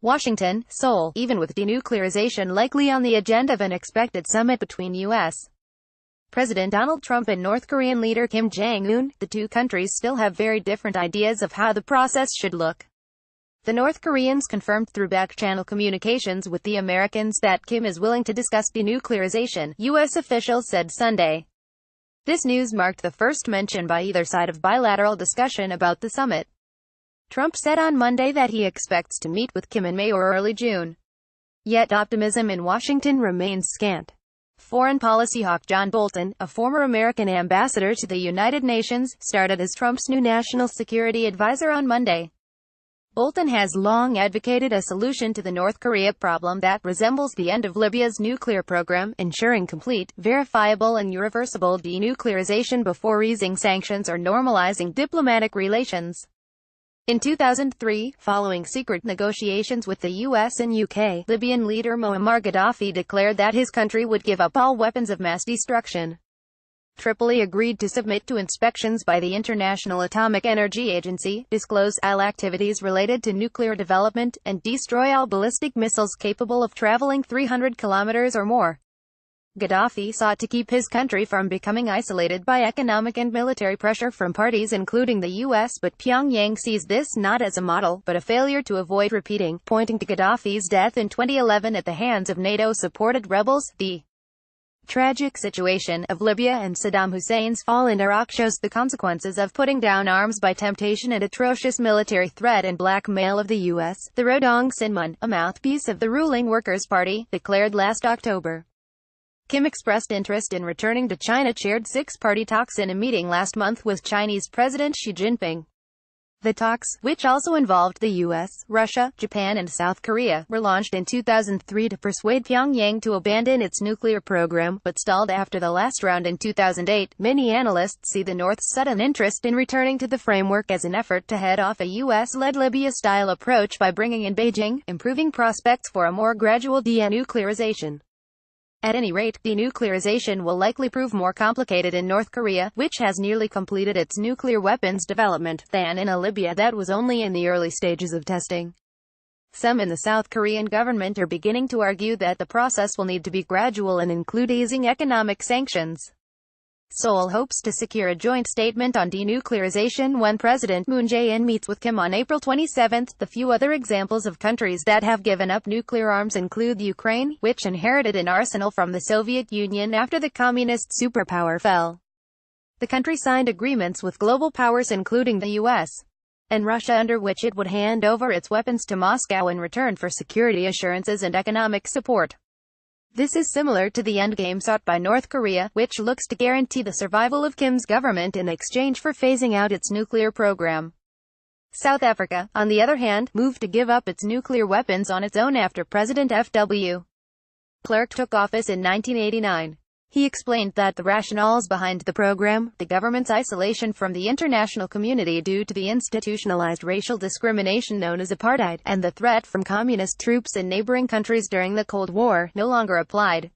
Washington, SEOUL Even with denuclearization likely on the agenda of an expected summit between U.S. President Donald Trump and North Korean leader Kim Jong Un, the two countries still have very different ideas of how the process should look. The North Koreans confirmed through back-channel communications with the Americans that Kim is willing to discuss denuclearization, U.S. officials said Sunday. This news marked the first mention by either side of bilateral discussion about the summit. Trump said on Monday that he expects to meet with Kim in May or early June. Yet optimism in Washington remains scant. Foreign policy hawk John Bolton, a former American ambassador to the United Nations, started as Trump's new national security advisor on Monday. Bolton has long advocated a solution to the North Korea problem that resembles the end of Libya's nuclear program, ensuring complete, verifiable and irreversible denuclearization before easing sanctions or normalizing diplomatic relations. In 2003, following secret negotiations with the US and UK, Libyan leader Muammar Gaddafi declared that his country would give up all weapons of mass destruction. Tripoli agreed to submit to inspections by the International Atomic Energy Agency, disclose all activities related to nuclear development, and destroy all ballistic missiles capable of traveling 300 kilometers or more. Gaddafi sought to keep his country from becoming isolated by economic and military pressure from parties including the US, but Pyongyang sees this not as a model, but a failure to avoid repeating, pointing to Gaddafi's death in 2011 at the hands of NATO-supported rebels. The tragic situation of Libya and Saddam Hussein's fall in Iraq shows the consequences of putting down arms by temptation and atrocious military threat and blackmail of the U.S., the Rodong Sinmun, a mouthpiece of the ruling Workers' Party, declared last October. Kim expressed interest in returning to China, chaired six-party talks in a meeting last month with Chinese President Xi Jinping. The talks, which also involved the U.S., Russia, Japan and South Korea, were launched in 2003 to persuade Pyongyang to abandon its nuclear program, but stalled after the last round in 2008. Many analysts see the North's sudden interest in returning to the framework as an effort to head off a U.S.-led Libya-style approach by bringing in Beijing, improving prospects for a more gradual denuclearization. At any rate, denuclearization will likely prove more complicated in North Korea, which has nearly completed its nuclear weapons development, than in a Libya that was only in the early stages of testing. Some in the South Korean government are beginning to argue that the process will need to be gradual and include easing economic sanctions. Seoul hopes to secure a joint statement on denuclearization when President Moon Jae-in meets with Kim on April 27. The few other examples of countries that have given up nuclear arms include Ukraine, which inherited an arsenal from the Soviet Union after the communist superpower fell. The country signed agreements with global powers including the US and Russia under which it would hand over its weapons to Moscow in return for security assurances and economic support. This is similar to the endgame sought by North Korea, which looks to guarantee the survival of Kim's government in exchange for phasing out its nuclear program. South Africa, on the other hand, moved to give up its nuclear weapons on its own after President F.W. Klerk took office in 1989. He explained that the rationales behind the program, the government's isolation from the international community due to the institutionalized racial discrimination known as apartheid, and the threat from communist troops in neighboring countries during the Cold War, no longer applied.